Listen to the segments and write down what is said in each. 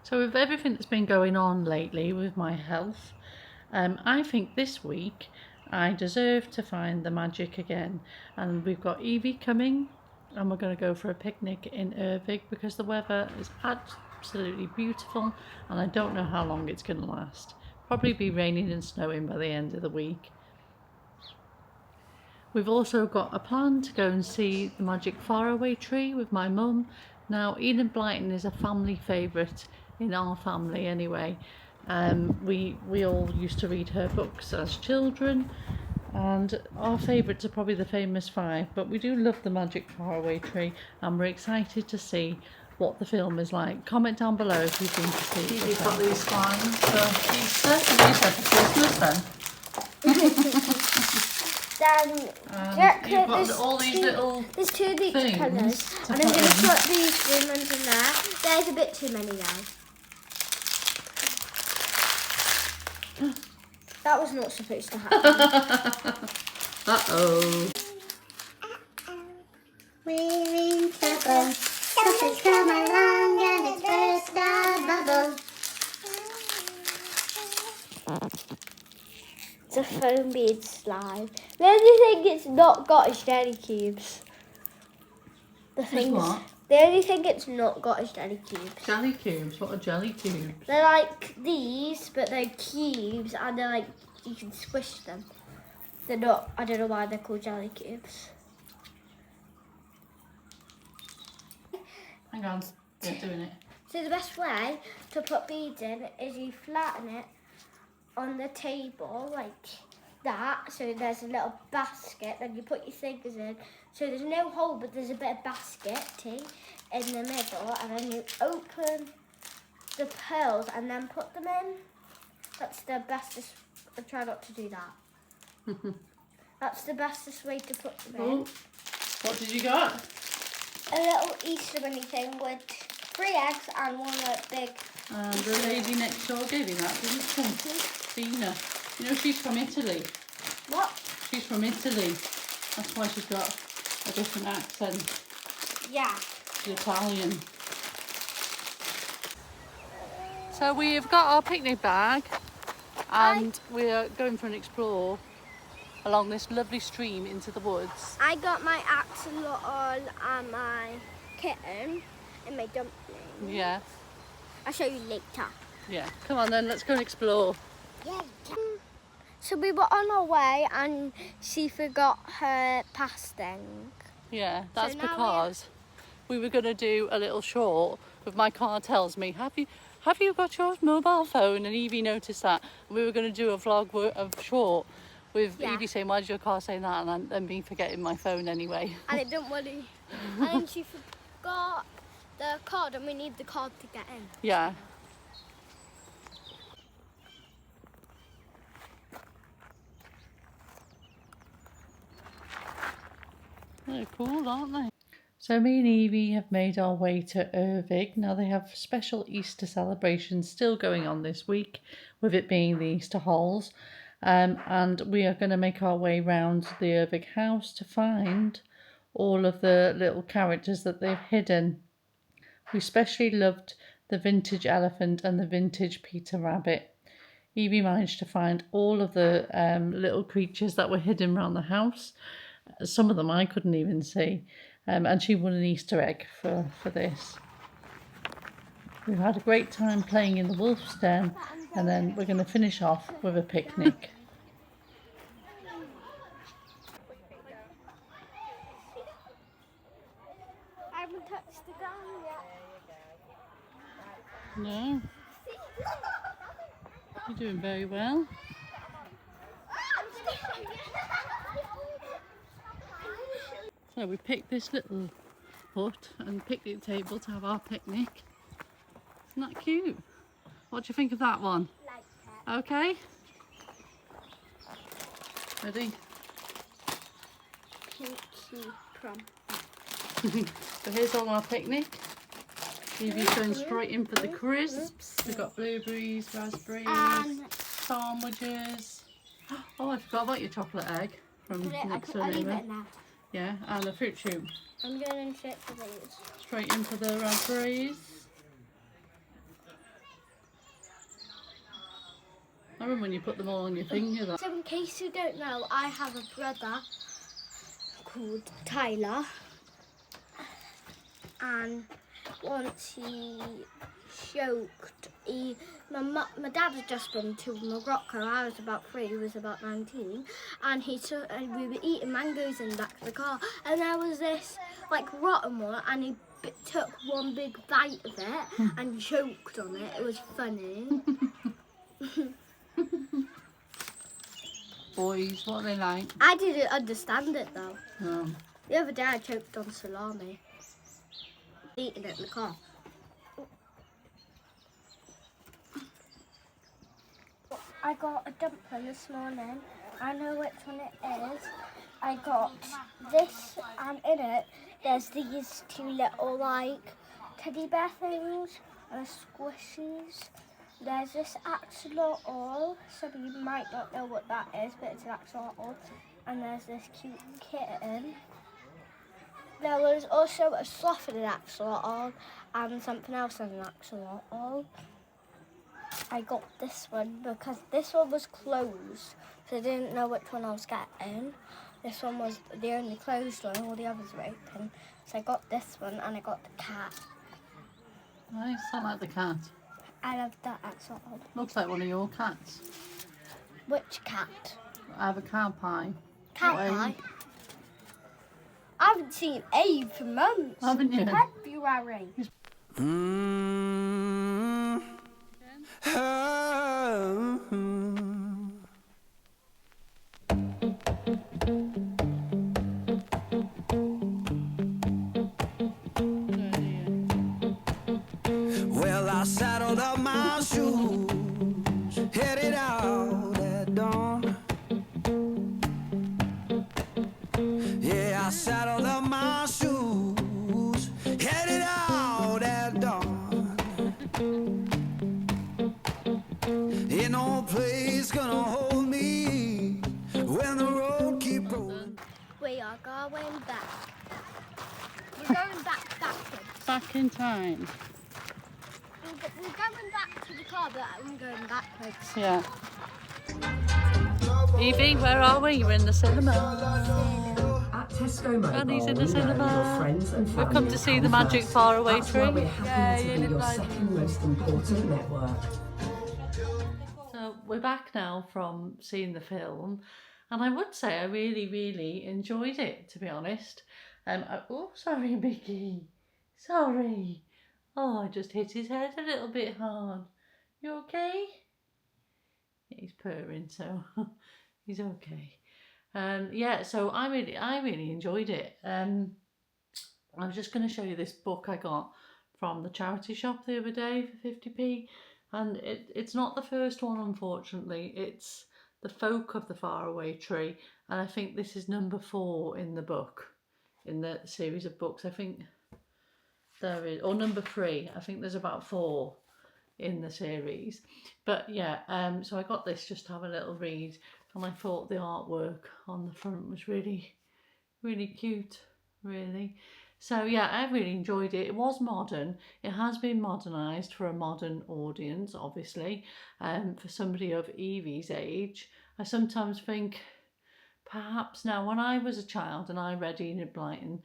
So with everything that's been going on lately with my health, I think this week I deserve to find the magic again. And we've got Evie coming and we're going to go for a picnic in Erddig because the weather is absolutely beautiful and I don't know how long it's going to last. Probably be raining and snowing by the end of the week. We've also got a plan to go and see the Magic Faraway Tree with my mum. Now, Enid Blyton is a family favourite in our family anyway. We all used to read her books as children, and our favourites are probably the famous five, but we do love the Magic Faraway Tree and we're excited to see what the film is like. Comment down below if you've been to see it. You've got these slimes for Easter and these are for Christmas then. You've got all these little there's two of each colours, and I'm going to put these green ones in there. There's a bit too many now. That was not supposed to happen. Uh-oh. We're in trouble. Something's come along and it's burst our bubble. It's a foam bead slime. The only thing it's not got is jelly cubes. What? The only thing it's not got is jelly cubes. Jelly cubes? What are jelly cubes? They're like these, but they're cubes and they're like, you can squish them. They're not, I don't know why they're called jelly cubes. Hang on, you're doing it. So the best way to put beads in is you flatten it on the table like that. So there's a little basket, then you put your fingers in. So there's no hole, but there's a bit of basket in the middle, and then you open the pearls and then put them in. That's the bestest. I try not to do that. That's the bestest way to put them in. What did you got? A little Easter bunny thing with 3 eggs and one big. The lady next door gave you that, didn't she? Tina. You know she's from Italy. What? She's from Italy. That's why she's got a different accent. Yeah. She's Italian. So we've got our picnic bag and we're going for an explore along this lovely stream into the woods. I got my axolotl and my kitten and my dumpling. Yeah. I'll show you later. Yeah. Come on then, let's go and explore. Yeah. So we were on our way and she forgot her pass thing. Yeah, that's because we were going to do a little short with my car tells me, have you got your mobile phone? And Evie noticed that. And we were going to do a vlog of short with Evie saying, why did your car say that? And then me forgetting my phone anyway. And it didn't worry. And then she forgot the card and we need the card to get in. Yeah. They're cool, aren't they? So me and Evie have made our way to Erddig. Now they have special Easter celebrations still going on this week, with it being the Easter Halls. And we are going to make our way round the Erddig house to find all of the little characters that they've hidden. We especially loved the vintage elephant and the vintage Peter Rabbit. Evie managed to find all of the little creatures that were hidden around the house. Some of them I couldn't even see. And she won an Easter egg for this. We've had a great time playing in the wolf's den, and then we're going to finish off with a picnic. I haven't touched the ground yet. No. You're doing very well. So we picked this little hut and picnic table to have our picnic. Isn't that cute? What do you think of that one? Like it. Okay? Ready? Pinky prom. So here's all our picnic. Evie's going straight in for the crisps. We've got blueberries, raspberries, sandwiches. Oh, I forgot about your chocolate egg from next door neighbour. Yeah, and the fruit shoot. I'm going straight for these. Straight in for the raspberries. remember when you put them all on your finger. So in case you don't know, I have a brother called Tyler, and once he choked, my dad had just been to Morocco. I was about 3, he was about 19, and we were eating mangoes in the back of the car, and there was this like rotten one, and he took one big bite of it and choked on it. It was funny. Boys, what are they like? I didn't understand it though. No. The other day I choked on salami, eating it in the car. I got a dumpling this morning. I know which one it is. I got this, and in it there's these 2 little like teddy bear things and squishies. There's this axolotl. Some of you might not know what that is, but it's an axolotl. And there's this cute kitten. There was also a sloth in an axolotl and something else in an axolotl. I got this one because this one was closed, so I didn't know which one I was getting. This one was the only closed one, all the others were open. So I got this one, and I got the cat. Nice, I like the cat. I love that axolotl. Looks like one of your cats. Which cat? I have a cow pie. Cow pie? I haven't seen Abe for months. Haven't you? February. Well, I saddled up my shoes, headed out at dawn. Yeah, I saddled up my shoes, headed out at dawn. Ain't no place gonna hold me when the road keep rolling. We are going back. We're going backwards. Back in time. We're going back to the car, but I'm going backwards. Yeah. Evie, where are we? You're in the cinema. At Tesco Mobile, Granny's in the we know cinema. your friends and We've family come to see the come Magic first. Faraway That's Tree. why we're happy to be Enid your Blyton. second most important network. So we're back now from seeing the film, and I would say I really, really enjoyed it, to be honest. Oh, sorry, Mickey. Sorry. Oh, I just hit his head a little bit hard. You okay? He's purring, so he's okay. Yeah, so I really enjoyed it. I was just going to show you this book I got from the charity shop the other day for 50p, and it's not the first one, unfortunately. It's The Folk of the Faraway Tree, and I think this is number 4 in the book, in the series of books. I think there is, or number 3. I think there's about 4 in the series. But yeah, so I got this just to have a little read, and I thought the artwork on the front was really, really cute, really. So yeah, I really enjoyed it. It was modern. It has been modernised for a modern audience, obviously. For somebody of Evie's age, I sometimes think perhaps now, when I was a child and I read Enid Blyton,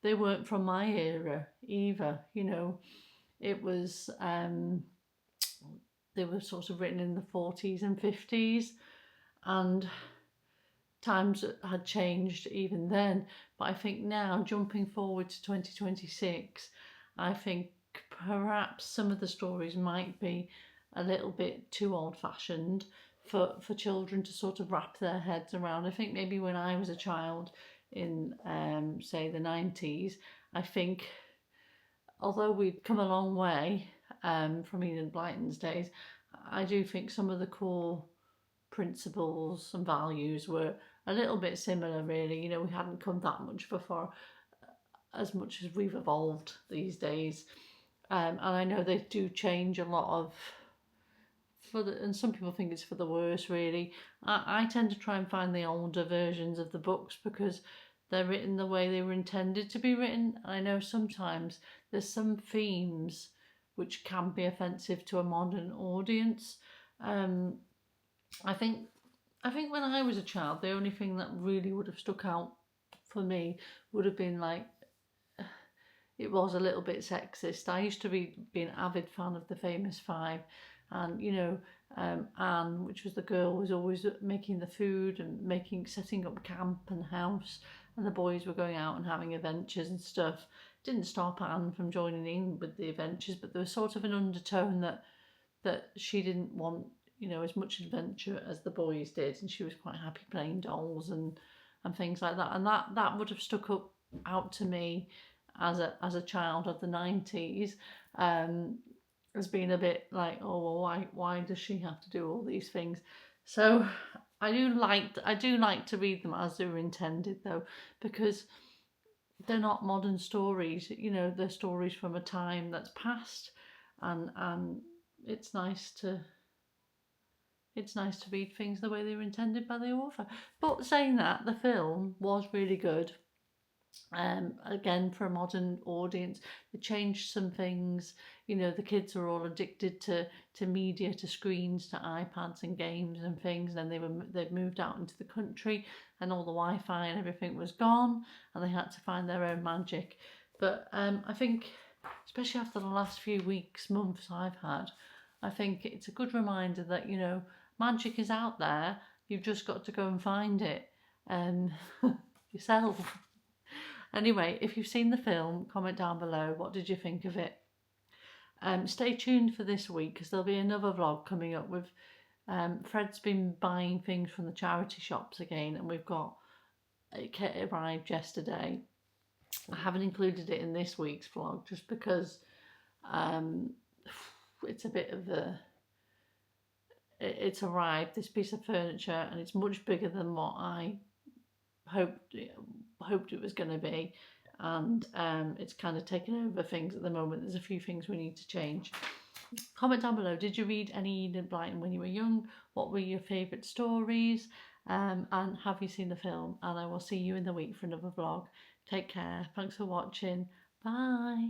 they weren't from my era either. You know, it was they were sort of written in the 40s and 50s, and times had changed even then. But I think now, jumping forward to 2026, I think perhaps some of the stories might be a little bit too old-fashioned for children to sort of wrap their heads around. I think maybe when I was a child in say the 90s, I think although we'd come a long way from Enid Blyton's days, I do think some of the core principles and values were a little bit similar, really. You know, we hadn't come that much before, as much as we've evolved these days. And I know they do change a lot of, and some people think it's for the worse, really. I tend to try and find the older versions of the books because they're written the way they were intended to be written. I know sometimes there's some themes which can be offensive to a modern audience. I think when I was a child, the only thing that really would have stuck out for me would have been like, it was a little bit sexist. I used to be an avid fan of the Famous Five, and Anne, which was the girl, was always making the food and setting up camp and house, and the boys were going out and having adventures and stuff. Didn't stop Anne from joining in with the adventures, but there was sort of an undertone that she didn't want as much adventure as the boys did, and she was quite happy playing dolls and things like that, and that would have stuck up out to me as a child of the 90s, as being a bit like, oh well, why does she have to do all these things? So I do like to read them as they were intended, though, because they're not modern stories. They're stories from a time that's past, and it's nice to read things the way they were intended by the author. But saying that, the film was really good. Again, for a modern audience, they changed some things. The kids were all addicted to media, to screens, to iPads and games and things. And then they'd moved out into the country, and all the Wi-Fi and everything was gone, and they had to find their own magic. But I think, especially after the last few weeks, months I've had, I think it's a good reminder that magic is out there. You've just got to go and find it yourself. Anyway, if you've seen the film, comment down below. What did you think of it? Stay tuned for this week, because there'll be another vlog coming up with Fred's been buying things from the charity shops again, and it arrived yesterday. I haven't included it in this week's vlog just because it's a bit of it's arrived, this piece of furniture, and it's much bigger than what I hoped it was going to be, and it's kind of taken over things at the moment. There's a few things we need to change. Comment down below, did you read any Enid Blyton when you were young? What were your favourite stories? And have you seen the film? And I will see you in the week for another vlog. Take care. Thanks for watching. Bye.